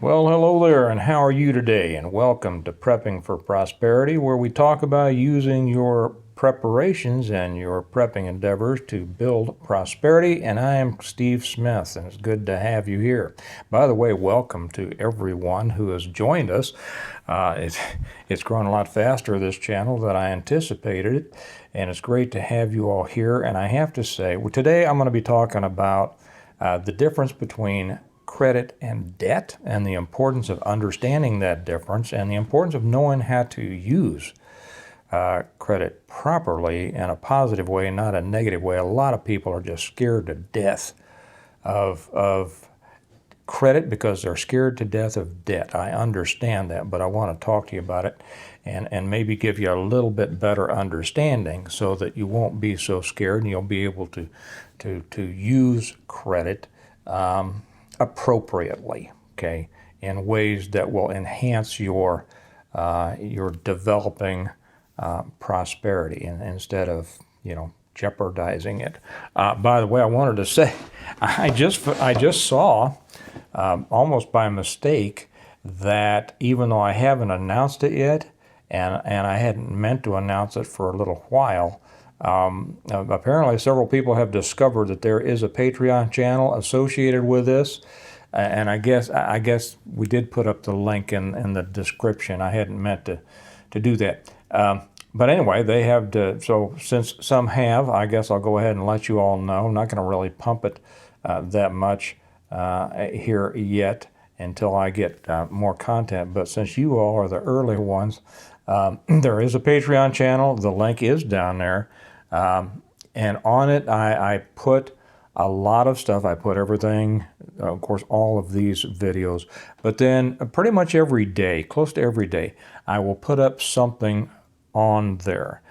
Well, hello there, and how are you today? And welcome to Prepping for Prosperity, where we talk about using your preparations and your prepping endeavors to build prosperity. And I am Steve Smith, and it's good to have you here. By the way, welcome to everyone who has joined us. It's grown a lot faster, this channel, than I anticipated, and it's great to have you all here. And I have to say, today I'm going to be talking about the difference between credit and debt, and the importance of understanding that difference, and the importance of knowing how to use credit properly in a positive way, not a negative way. A lot of people are just scared to death of credit because they're scared to death of debt. I understand that, but I want to talk to you about it and maybe give you a little bit better understanding so that you won't be so scared and you'll be able to use credit appropriately, okay, in ways that will enhance your developing prosperity, and instead of jeopardizing it. By the way, I wanted to say, I just saw almost by mistake that even though I haven't announced it yet, and I hadn't meant to announce it for a little while. Apparently several people have discovered that there is a Patreon channel associated with this, and I guess we did put up the link in the description. I hadn't meant to do that. But anyway, they have so since some have, I guess I'll go ahead and let you all know. I'm not going to really pump it that much here yet until I get more content, but since you all are the early ones, there is a Patreon channel. The link is down there. And on it, I put a lot of stuff. I put everything, of course, all of these videos, but then pretty much every day, close to every day, I will put up something on there.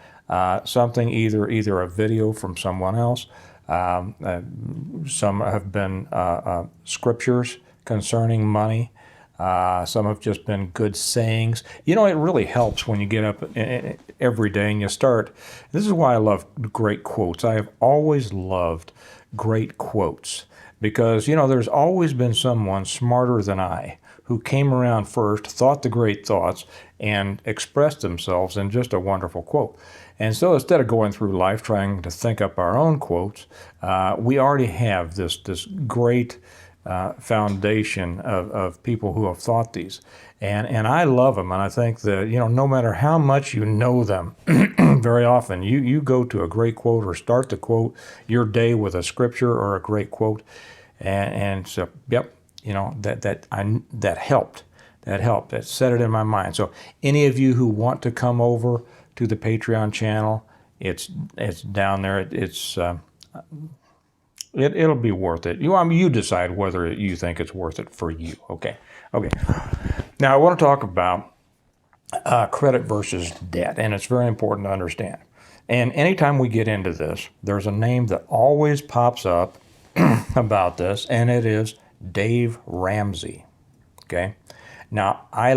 Something either a video from someone else. Some have been scriptures concerning money. Some have just been good sayings. It really helps when you get up every day and you start. This is why I love great quotes. I have always loved great quotes because, there's always been someone smarter than I who came around first, thought the great thoughts, and expressed themselves in just a wonderful quote. And so instead of going through life trying to think up our own quotes, we already have this great foundation of people who have thought these, and I love them, and I think that no matter how much you know them, very often you go to a great quote or start to quote your day with a scripture or a great quote, and so yep, that helped. That set it in my mind. So any of you who want to come over to the Patreon channel, it's down there. It'll be worth it. You decide whether you think it's worth it for you. Okay. Now I want to talk about credit versus debt, and it's very important to understand. And anytime we get into this, there's a name that always pops up about this, and it is Dave Ramsey. Okay. Now I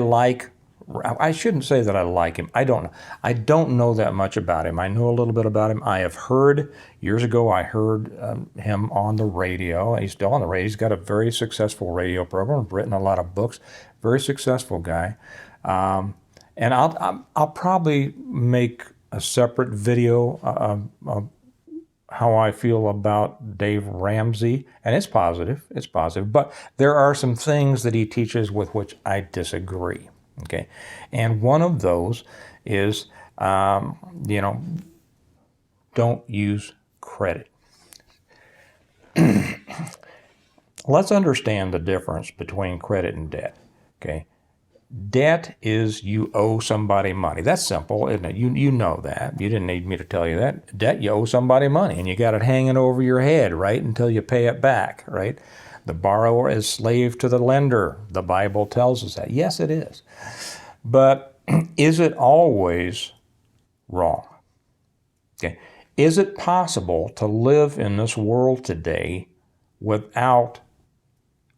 shouldn't say that I like him. I don't know that much about him. I know a little bit about him. I have heard, years ago, I heard him on the radio. He's still on the radio. He's got a very successful radio program, written a lot of books, very successful guy. And I'll probably make a separate video of how I feel about Dave Ramsey, and it's positive, but there are some things that he teaches with which I disagree. Okay, and one of those is, don't use credit. Let's understand the difference between credit and debt. Okay, debt is you owe somebody money. That's simple, isn't it? You know that. You didn't need me to tell you that. Debt, you owe somebody money, and you got it hanging over your head, right, until you pay it back, right? The borrower is slave to the lender. The Bible tells us that. Yes, it is. But is it always wrong? Okay. Is it possible to live in this world today without,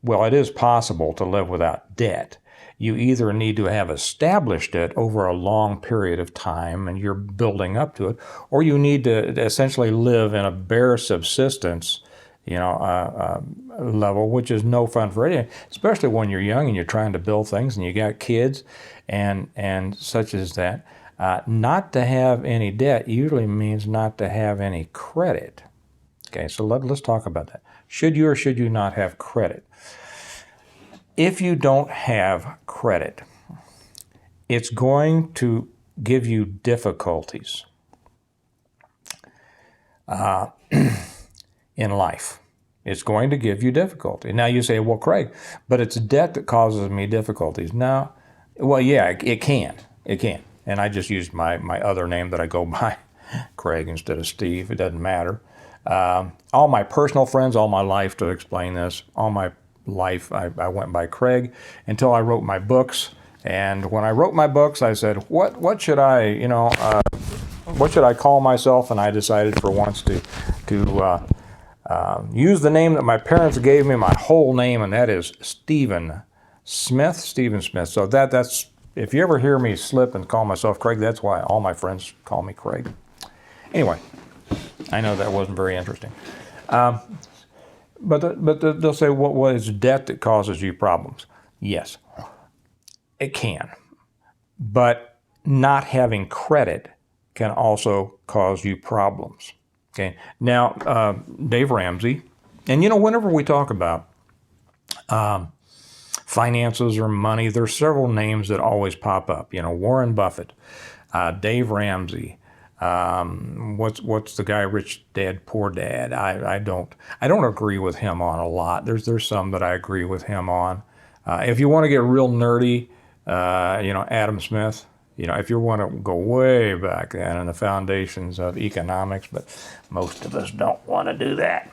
well, it is possible to live without debt. You either need to have established it over a long period of time and you're building up to it, or you need to essentially live in a bare subsistence level, which is no fun for anyone, especially when you're young and you're trying to build things and you got kids and such as that. Not to have any debt usually means not to have any credit. Okay, so let's talk about that. Should you or should you not have credit? If you don't have credit, it's going to give you difficulties in life. It's going to give you difficulty. Now you say, well, Craig, but it's debt that causes me difficulties. Now, well, yeah, it can. It can. And I just used my other name that I go by, Craig, instead of Steve. It doesn't matter. All my personal friends, all my life, to explain this, all my life I went by Craig until I wrote my books. And when I wrote my books, I said, what should I, what should I call myself? And I decided for once to use the name that my parents gave me, my whole name, and that is Stephen Smith. So that's, if you ever hear me slip and call myself Craig, that's why all my friends call me Craig. Anyway, I know that wasn't very interesting. But they'll say, what is debt that causes you problems? Yes, it can. But not having credit can also cause you problems. Okay. Now, Dave Ramsey, and whenever we talk about finances or money, there's several names that always pop up. Warren Buffett, Dave Ramsey. What's the guy, Rich Dad, Poor Dad? I don't agree with him on a lot. There's some that I agree with him on. If you want to get real nerdy, Adam Smith. If you want to go way back then in the foundations of economics, but most of us don't want to do that.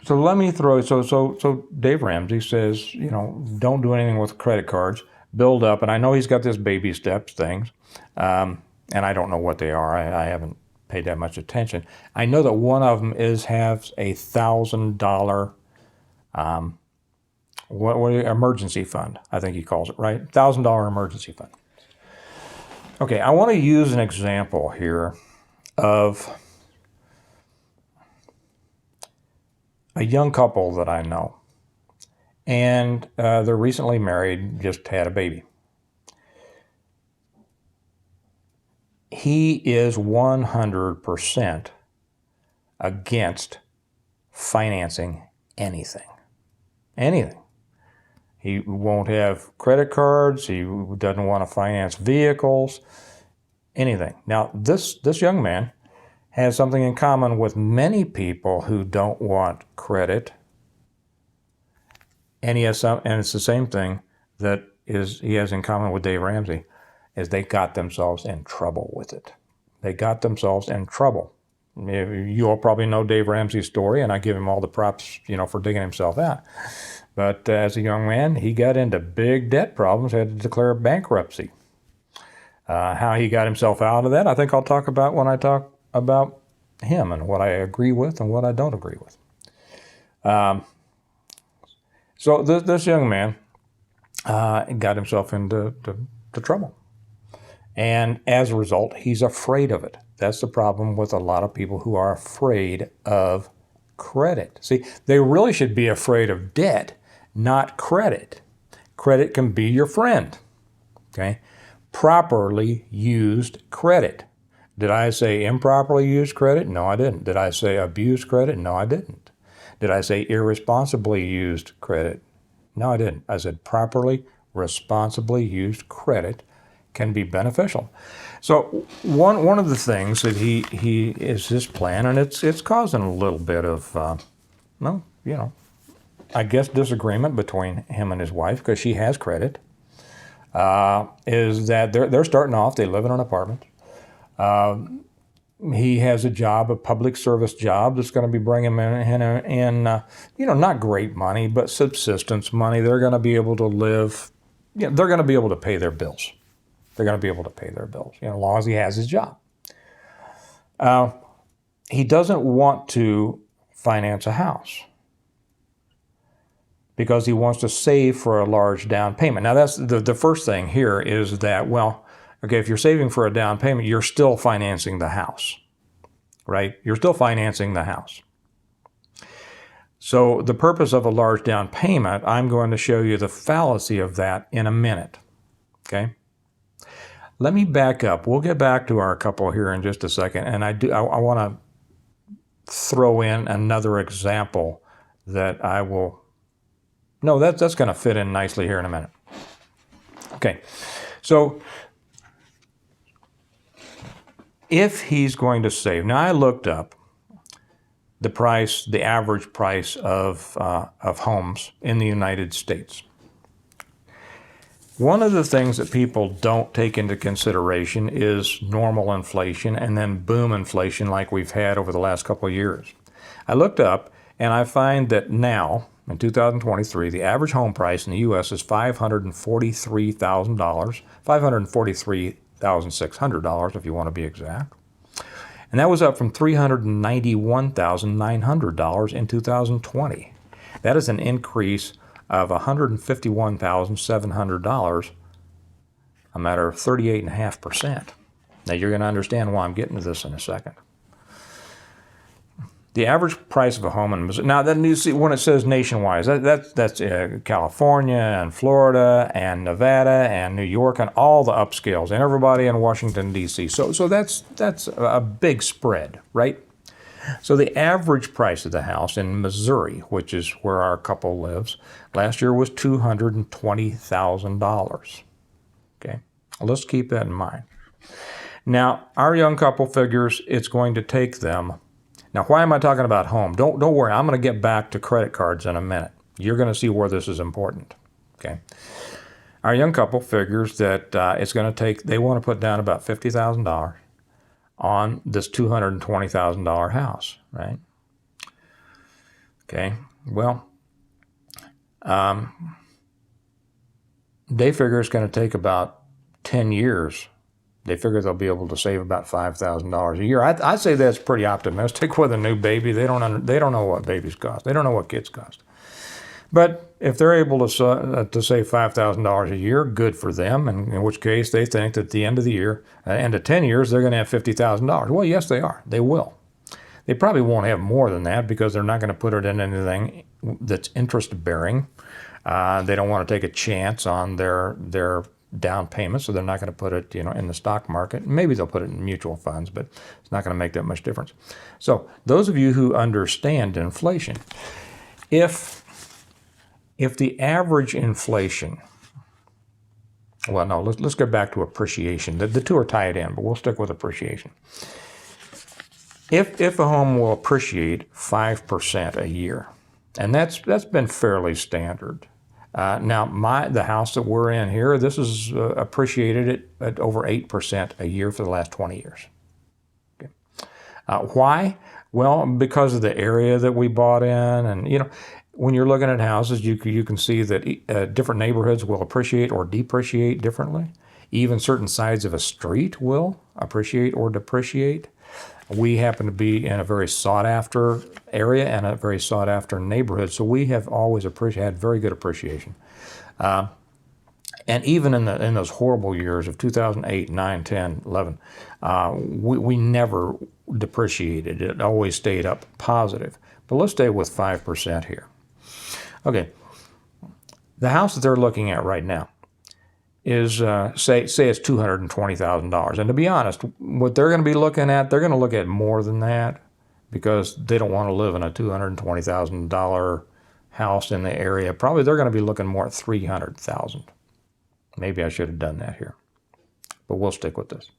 So let me throw, so Dave Ramsey says, don't do anything with credit cards, build up, and I know he's got this baby steps things, and I don't know what they are. I haven't paid that much attention. I know that one of them has a $1,000 emergency fund, I think he calls it, right? $1,000 emergency fund. Okay, I want to use an example here of a young couple that I know, and they're recently married, just had a baby. He is 100% against financing anything. He won't have credit cards. He doesn't want to finance vehicles, anything. Now, this young man has something in common with many people who don't want credit, and and it's the same thing that he has in common with Dave Ramsey, is they got themselves in trouble with it. They got themselves in trouble. You all probably know Dave Ramsey's story, and I give him all the props, for digging himself out. But as a young man, he got into big debt problems, had to declare bankruptcy. How he got himself out of that, I think I'll talk about when I talk about him and what I agree with and what I don't agree with. So this young man got himself into trouble. And as a result, he's afraid of it. That's the problem with a lot of people who are afraid of credit. See, they really should be afraid of debt, not credit. Credit can be your friend, okay? Properly used credit. Did I say improperly used credit? No, I didn't. Did I say abused credit? No, I didn't. Did I say irresponsibly used credit? No, I didn't. I said properly, responsibly used credit can be beneficial. So one of the things that he is his plan, and it's causing a little bit of, I guess disagreement between him and his wife because she has credit, is that they're starting off, they live in an apartment. He has a job, a public service job that's going to be bringing him in, not great money, but subsistence money. They're going to be able to live, they're going to be able to pay their bills. They're going to be able to pay their bills, as long as he has his job. He doesn't want to finance a house because he wants to save for a large down payment. Now, that's the first thing here is that, if you're saving for a down payment, you're still financing the house. right? You're still financing the house. So the purpose of a large down payment, I'm going to show you the fallacy of that in a minute, okay? Let me back up. We'll get back to our couple here in just a second, and I want to throw in another example that I will, no, that's going to fit in nicely here in a minute. Okay, so if he's going to save, now I looked up the price, the average price of homes in the United States. One of the things that people don't take into consideration is normal inflation and then boom inflation like we've had over the last couple of years. I looked up and I find that now, in 2023, the average home price in the U.S. is $543,000, $543,600 if you want to be exact. And that was up from $391,900 in 2020. That is an increase of $151,700, a matter of 38.5%. Now you're going to understand why I'm getting to this in a second. The average price of a home in Missouri, now then you see when it says nationwide, that's California and Florida and Nevada and New York and all the upscales and everybody in Washington, D.C. So that's a big spread, right? So the average price of the house in Missouri, which is where our couple lives, last year was $220,000. Okay, let's keep that in mind. Now, our young couple figures it's going to take them. Now, why am I talking about home? Don't worry, I'm going to get back to credit cards in a minute. You're going to see where this is important. Okay, our young couple figures that it's going to take. They want to put down about $50,000 on this $220,000 house, right? Okay, well, they figure it's going to take about 10 years. They figure they'll be able to save about $5,000 a year. I'd say that's pretty optimistic with a new baby. They don't know what babies cost. They don't know what kids cost. But if they're able to save $5,000 a year, good for them, and in which case they think that at the end of the year, end of 10 years, they're going to have $50,000. Well, yes, they are. They will. They probably won't have more than that because they're not going to put it in anything that's interest-bearing. They don't want to take a chance on their down payment, so they're not going to put it, in the stock market. Maybe they'll put it in mutual funds, but it's not going to make that much difference. So those of you who understand inflation, if the average inflation, well, no, let's go back to appreciation. The two are tied in, but we'll stick with appreciation. If a home will appreciate 5% a year, and that's been fairly standard. Now, the house that we're in here, this is appreciated at over 8% a year for the last 20 years. Okay. Why? Well, because of the area that we bought in, and when you're looking at houses, you can see that different neighborhoods will appreciate or depreciate differently. Even certain sides of a street will appreciate or depreciate. We happen to be in a very sought-after area and a very sought-after neighborhood, so we have always had very good appreciation. And even in those horrible years of 2008, 9, 10, 11, we never depreciated. It always stayed up positive. But let's stay with 5% here. Okay, the house that they're looking at right now is, say it's $220,000. And to be honest, what they're going to be looking at, they're going to look at more than that because they don't want to live in a $220,000 house in the area. Probably they're going to be looking more at $300,000. Maybe I should have done that here, but we'll stick with this.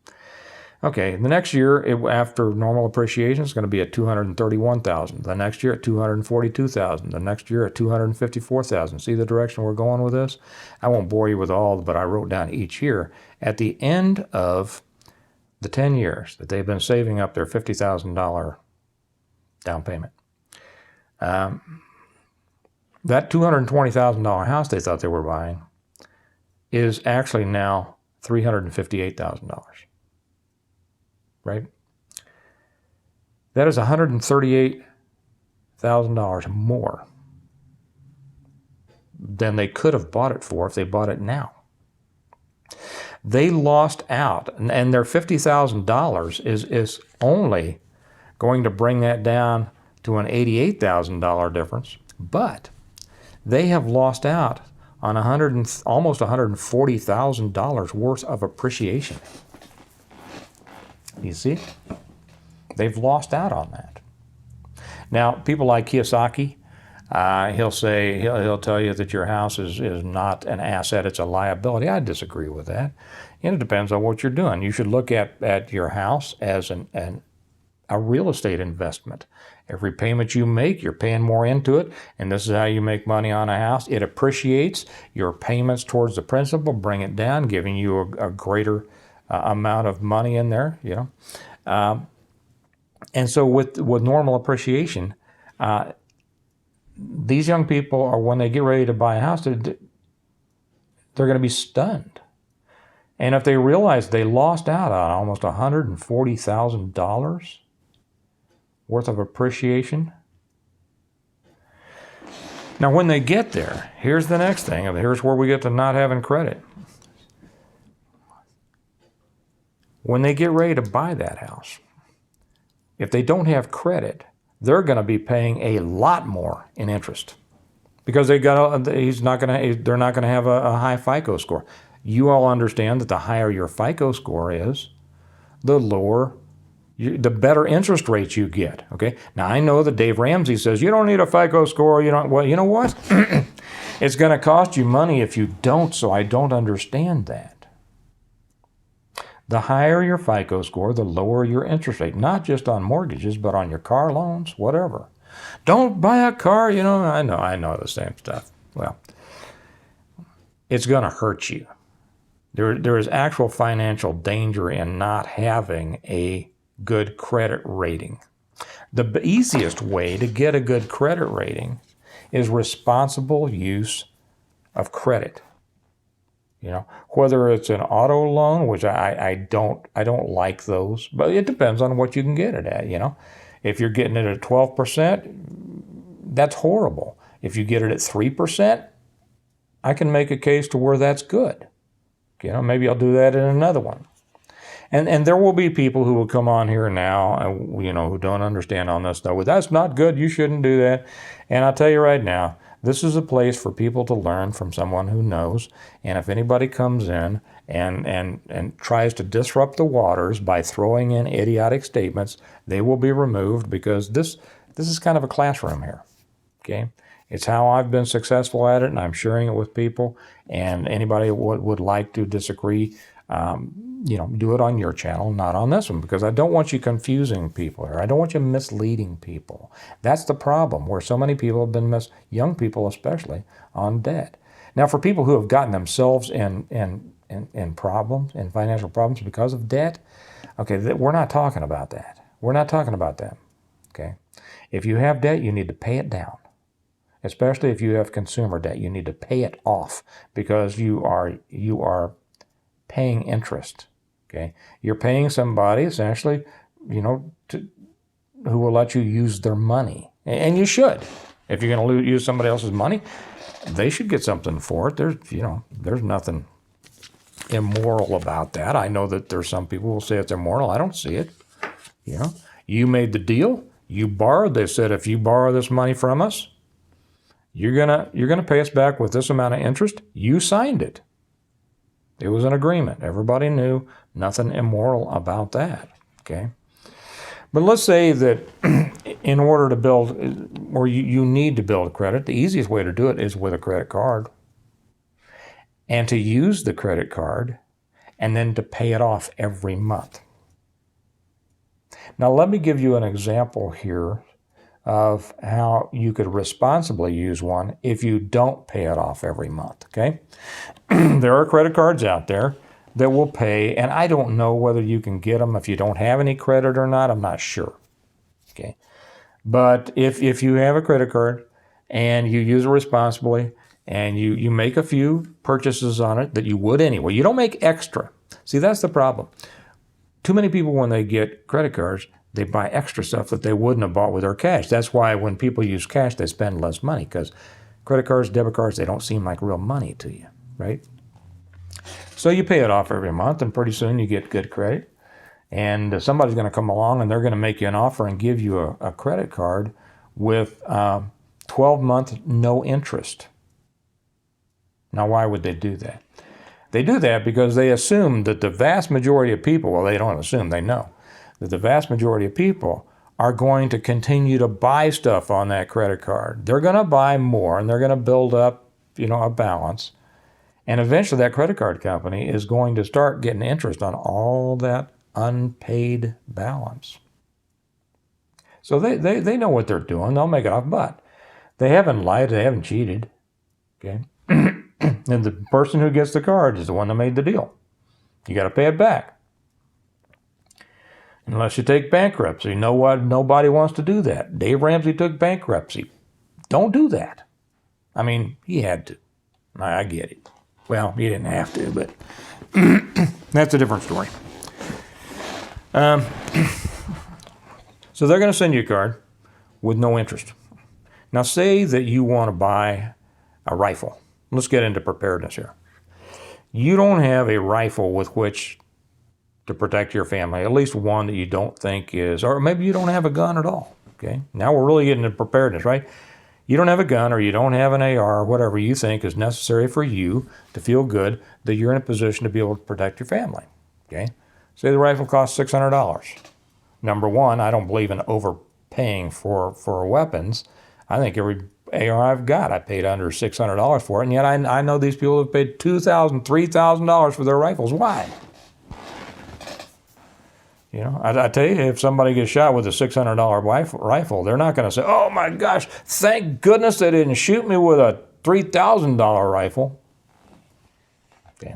Okay, the next year, after normal appreciation, it's going to be at $231,000. The next year at $242,000. The next year at $254,000. See the direction we're going with this? I won't bore you with all, but I wrote down each year. At the end of the 10 years that they've been saving up their $50,000 down payment, that $220,000 house they thought they were buying is actually now $358,000. Right? That is $138,000 more than they could have bought it for if they bought it now. They lost out, and their $50,000 is only going to bring that down to an $88,000 difference, but they have lost out on almost $140,000 worth of appreciation. You see? They've lost out on that. Now, people like Kiyosaki, he'll tell you that your house is not an asset, it's a liability. I disagree with that. And it depends on what you're doing. You should look at your house as a real estate investment. Every payment you make, you're paying more into it, and this is how you make money on a house. It appreciates. Your payments towards the principal bring it down, giving you a greater amount of money in there, you know. And so with normal appreciation, these young people are, when they get ready to buy a house, they're going to be stunned. And if they realize they lost out on almost $140,000 worth of appreciation. Now, when they get there, here's the next thing. Here's where we get to not having credit. When they get ready to buy that house, if they don't have credit, they're going to be paying a lot more in interest because they're not going to have a high FICO score. You all understand that the higher your FICO score is, the better interest rates you get. Okay. Now I know that Dave Ramsey says you don't need a FICO score. Well, you know what? It's going to cost you money if you don't. So I don't understand that. The higher your FICO score, the lower your interest rate, not just on mortgages, but on your car loans, whatever. Don't buy a car. I know the same stuff. Well, it's going to hurt you. There is actual financial danger in not having a good credit rating. The easiest way to get a good credit rating is responsible use of credit. Whether it's an auto loan, which I don't like those, but it depends on what you can get it at. If you're getting it at 12%, that's horrible. If you get it at 3%, I can make a case to where that's good. Maybe I'll do that in another one. And there will be people who will come on here now, who don't understand on this stuff. Well, that's not good. You shouldn't do that. And I'll tell you right now, this is a place for people to learn from someone who knows. And if anybody comes in and tries to disrupt the waters by throwing in idiotic statements, they will be removed, because this is kind of a classroom here. Okay? It's how I've been successful at it, and I'm sharing it with people. And anybody would like to disagree, do it on your channel, not on this one, because I don't want you confusing people here. I don't want you misleading people. That's the problem, where so many people have been young people especially, on debt. Now, for people who have gotten themselves in problems, in financial problems because of debt, okay, we're not talking about that. We're not talking about that, okay? If you have debt, you need to pay it down. Especially if you have consumer debt, you need to pay it off, because you are paying interest. Okay, you're paying somebody essentially, who will let you use their money, and you should. If you're going to use somebody else's money, they should get something for it. There's nothing immoral about that. I know that there's some people who will say it's immoral. I don't see it. You made the deal. You borrowed. They said, if you borrow this money from us, you're gonna pay us back with this amount of interest. You signed it. It was an agreement. Everybody knew, nothing immoral about that. Okay, but let's say that in order to build, or you need to build credit, the easiest way to do it is with a credit card, and to use the credit card, and then to pay it off every month. Now, let me give you an example here of how you could responsibly use one if you don't pay it off every month, okay? There are credit cards out there that will pay, and I don't know whether you can get them if you don't have any credit or not. I'm not sure, okay? But if you have a credit card and you use it responsibly and you make a few purchases on it that you would anyway, you don't make extra. See, that's the problem. Too many people, when they get credit cards, they buy extra stuff that they wouldn't have bought with their cash. That's why when people use cash, they spend less money, because credit cards, debit cards, they don't seem like real money to you, right? So you pay it off every month, and pretty soon you get good credit. And somebody's going to come along and they're going to make you an offer and give you a credit card with 12-month no interest. Now, why would they do that? They do that because they assume that the vast majority of people, well, they don't assume, they know, that the vast majority of people are going to continue to buy stuff on that credit card. They're going to buy more and they're going to build up, a balance. And eventually that credit card company is going to start getting interest on all that unpaid balance. So they know what they're doing. They'll make it off, but they haven't lied. They haven't cheated. Okay. And the person who gets the card is the one that made the deal. You got to pay it back. Unless you take bankruptcy. You know what? Nobody wants to do that. Dave Ramsey took bankruptcy. Don't do that. I mean, he had to. I get it. Well, he didn't have to, but that's a different story. So they're going to send you a card with no interest. Now, say that you want to buy a rifle. Let's get into preparedness here. You don't have a rifle with which to protect your family, at least one that you don't think is, or maybe you don't have a gun at all. Okay, now we're really getting into preparedness, right? You don't have a gun or you don't have an AR or whatever you think is necessary for you to feel good that you're in a position to be able to protect your family. Okay, say the rifle costs $600. Number one, I don't believe in overpaying for weapons. I think every AR I've got, I paid under $600 for it, and yet I know these people have paid $2,000, $3,000 for their rifles. Why? I tell you, if somebody gets shot with a $600 rifle, they're not going to say, "Oh my gosh, thank goodness they didn't shoot me with a $3,000 rifle." Okay,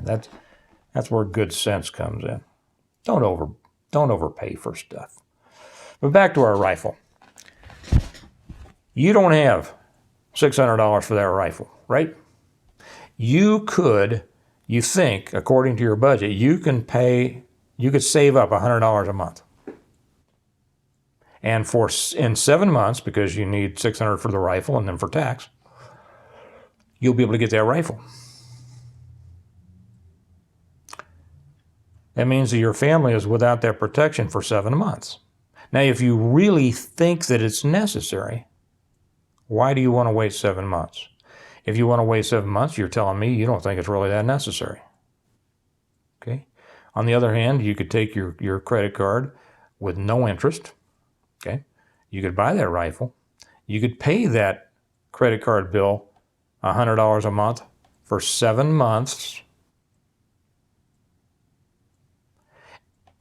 that's where good sense comes in. Don't overpay for stuff. But back to our rifle. You don't have $600 for that rifle, right? You think, according to your budget, you could save up $100 a month. And in 7 months, because you need $600 for the rifle and then for tax, you'll be able to get that rifle. That means that your family is without that protection for 7 months. Now, if you really think that it's necessary, why do you want to wait 7 months? If you want to wait 7 months, you're telling me you don't think it's really that necessary. Okay? On the other hand, you could take your credit card with no interest. Okay? You could buy that rifle. You could pay that credit card bill $100 a month for 7 months.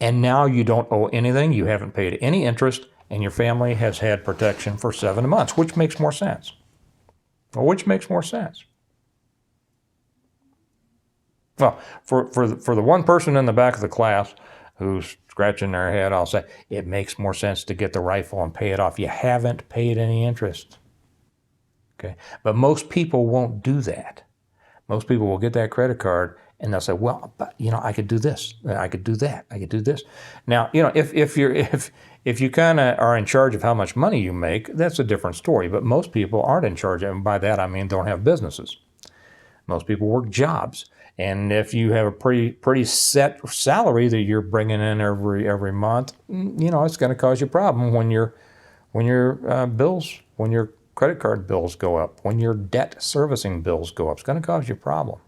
And now you don't owe anything. You haven't paid any interest, and your family has had protection for 7 months. Which makes more sense? Well, which makes more sense? Well, for the one person in the back of the class who's scratching their head, I'll say it makes more sense to get the rifle and pay it off. You haven't paid any interest. Okay, but most people won't do that. Most people will get that credit card and they'll say, "Well, but I could do this, I could do that, I could do this." Now, if you kind of are in charge of how much money you make, that's a different story. But most people aren't in charge, and by that I mean don't have businesses. Most people work jobs, and if you have a pretty set salary that you're bringing in every month, it's going to cause you a problem when your credit card bills go up, when your debt servicing bills go up. It's going to cause you a problem.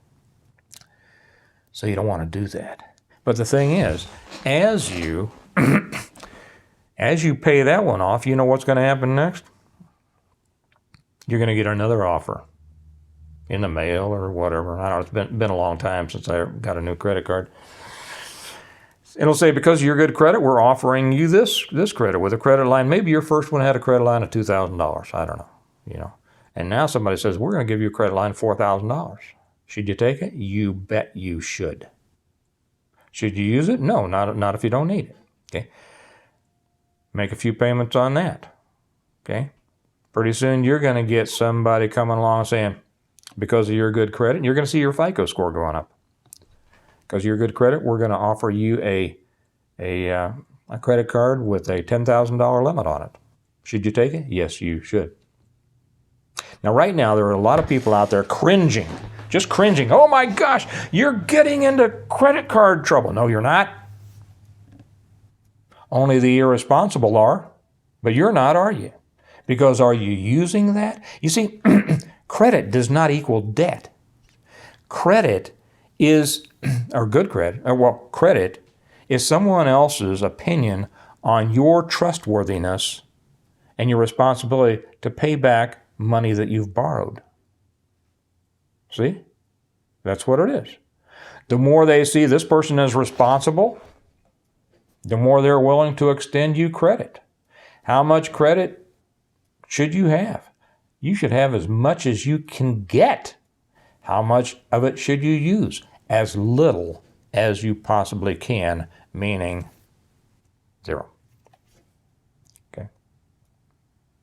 So you don't want to do that. But the thing is, as you pay that one off, you know what's going to happen next? You're going to get another offer in the mail or whatever. I don't know, it's been a long time since I got a new credit card. It'll say, because of your good credit, we're offering you this credit with a credit line. Maybe your first one had a credit line of $2,000. I don't know, And now somebody says, we're going to give you a credit line of $4,000. Should you take it? You bet you should. Should you use it? No, not if you don't need it. Okay. Make a few payments on that. Okay. Pretty soon you're going to get somebody coming along saying, because of your good credit, you're going to see your FICO score going up. Because of your good credit, we're going to offer you a credit card with a $10,000 limit on it. Should you take it? Yes, you should. Now, right now, there are a lot of people out there cringing. Just cringing. Oh my gosh, you're getting into credit card trouble. No, you're not. Only the irresponsible are, but you're not, are you? Because are you using that? You see, credit does not equal debt. Credit is, or good credit, credit is someone else's opinion on your trustworthiness and your responsibility to pay back money that you've borrowed. See? That's what it is. The more they see this person is responsible, the more they're willing to extend you credit. How much credit should you have? You should have as much as you can get. How much of it should you use? As little as you possibly can, meaning zero. Okay.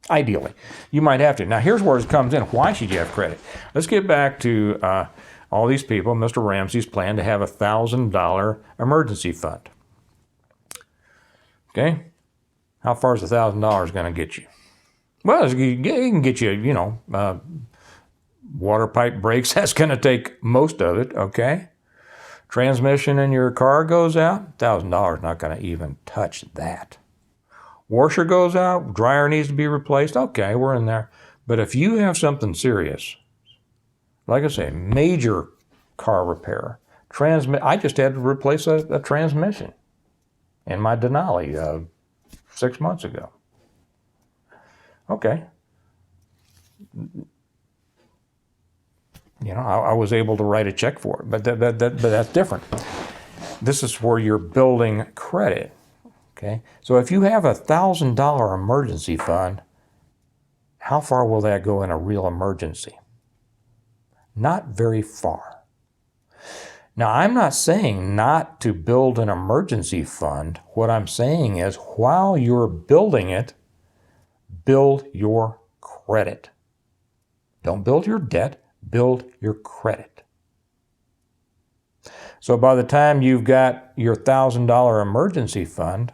Ideally, you might have to. Now, here's where it comes in. Why should you have credit? Let's get back to all these people. Mr. Ramsey's plan to have a $1,000 emergency fund. Okay. How far is $1,000 going to get you? Well, it can get you, water pipe breaks. That's going to take most of it, okay? Transmission in your car goes out, $1,000 not going to even touch that. Washer goes out, dryer needs to be replaced, okay, we're in there. But if you have something serious, like I say, major car repair, I just had to replace a transmission in my Denali 6 months ago. Okay. I was able to write a check for it, but that's different. This is where you're building credit, okay? So if you have a $1,000 emergency fund, how far will that go in a real emergency? Not very far. Now, I'm not saying not to build an emergency fund. What I'm saying is while you're building it, build your credit. Don't build your debt, build your credit. So by the time you've got your $1,000 emergency fund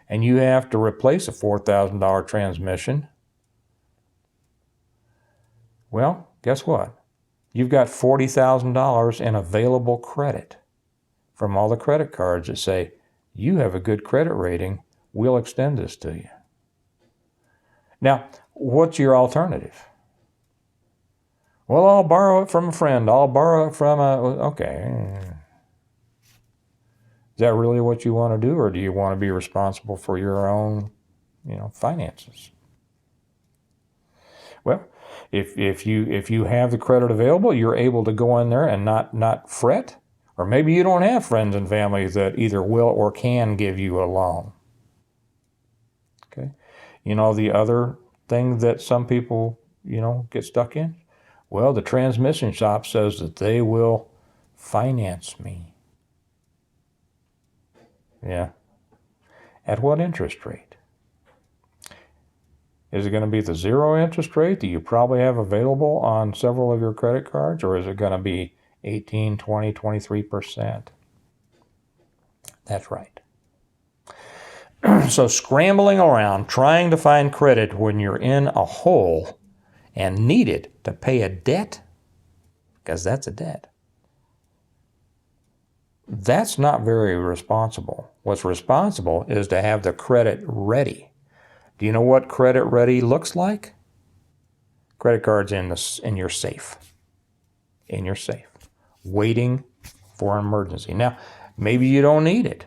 and you have to replace a $4,000 transmission, well, guess what? You've got $40,000 in available credit from all the credit cards that say, you have a good credit rating, we'll extend this to you. Now, what's your alternative? Well, I'll borrow it from a friend. I'll borrow it from okay. Is that really what you want to do, or do you want to be responsible for your own, finances? Well, if you have the credit available, you're able to go in there and not fret. Or maybe you don't have friends and family that either will or can give you a loan. Okay. The other thing that some people, get stuck in? Well, the transmission shop says that they will finance me. Yeah. At what interest rate? Is it going to be the zero interest rate that you probably have available on several of your credit cards, or is it going to be 18, 20, 23%? That's right. So scrambling around trying to find credit when you're in a hole and need it to pay a debt, because that's a debt, that's not very responsible. What's responsible is to have the credit ready. Do you know what credit ready looks like? Credit cards in your safe. In your safe. Waiting for an emergency. Now, maybe you don't need it.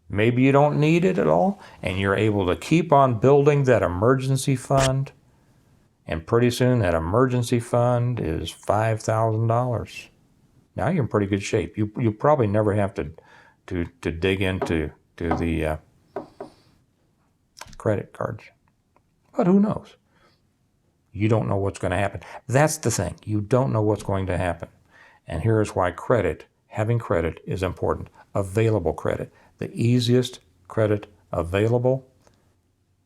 Maybe you don't need it at all, and you're able to keep on building that emergency fund, and pretty soon that emergency fund is $5,000. Now you're in pretty good shape. You probably never have to dig into the credit cards. But who knows? You don't know what's going to happen. That's the thing. You don't know what's going to happen. And here's why having credit is important. Available credit. The easiest credit available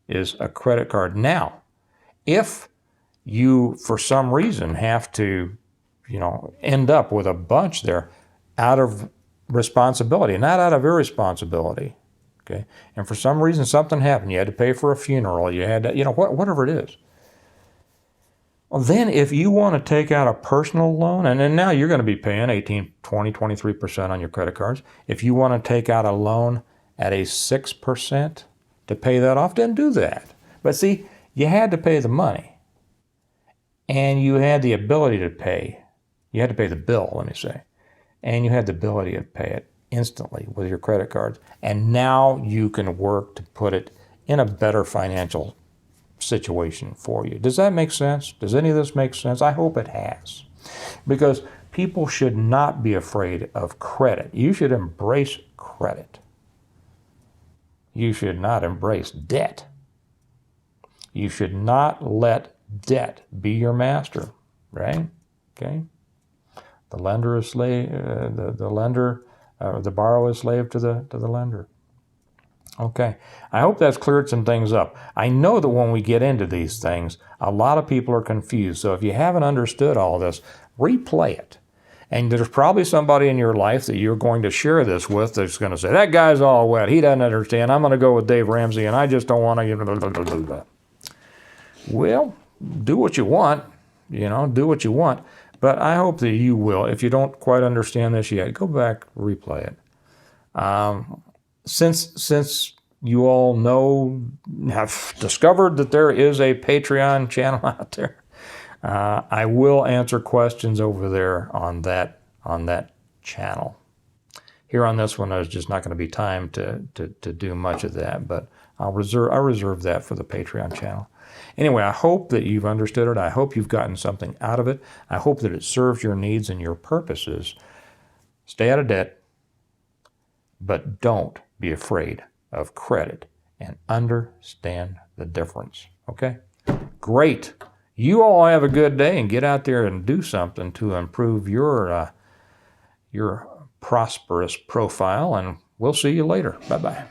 is a credit card. Now, if you, for some reason, have to, end up with a bunch there out of responsibility, not out of irresponsibility, okay? And for some reason something happened, you had to pay for a funeral, you had to, whatever it is. Well, then if you want to take out a personal loan, and then now you're going to be paying 18, 20, 23% on your credit cards. If you want to take out a loan at a 6% to pay that off, then do that. But see, you had to pay the money. And you had the ability to pay. You had to pay the bill, let me say. And you had the ability to pay it instantly with your credit cards. And now you can work to put it in a better financial situation for you. Does that make sense? Does any of this make sense? I hope it has. Because people should not be afraid of credit. You should embrace credit. You should not embrace debt. You should not let debt be your master, right? Okay. The lender is slave. The borrower is slave to the lender. Okay. I hope that's cleared some things up. I know that when we get into these things, a lot of people are confused. So if you haven't understood all this, replay it. And there's probably somebody in your life that you're going to share this with that's going to say, that guy's all wet. He doesn't understand. I'm going to go with Dave Ramsey, and I just don't want to. Well, do what you want. Do what you want. But I hope that you will. If you don't quite understand this yet, go back, replay it. Since you all have discovered that there is a Patreon channel out there, I will answer questions over there on that channel. Here on this one, there's just not going to be time to do much of that, but I'll reserve that for the Patreon channel. Anyway, I hope that you've understood it. I hope you've gotten something out of it. I hope that it serves your needs and your purposes. Stay out of debt, but don't be afraid of credit and understand the difference. Okay? Great. You all have a good day and get out there and do something to improve your prosperous profile, and we'll see you later. Bye-bye.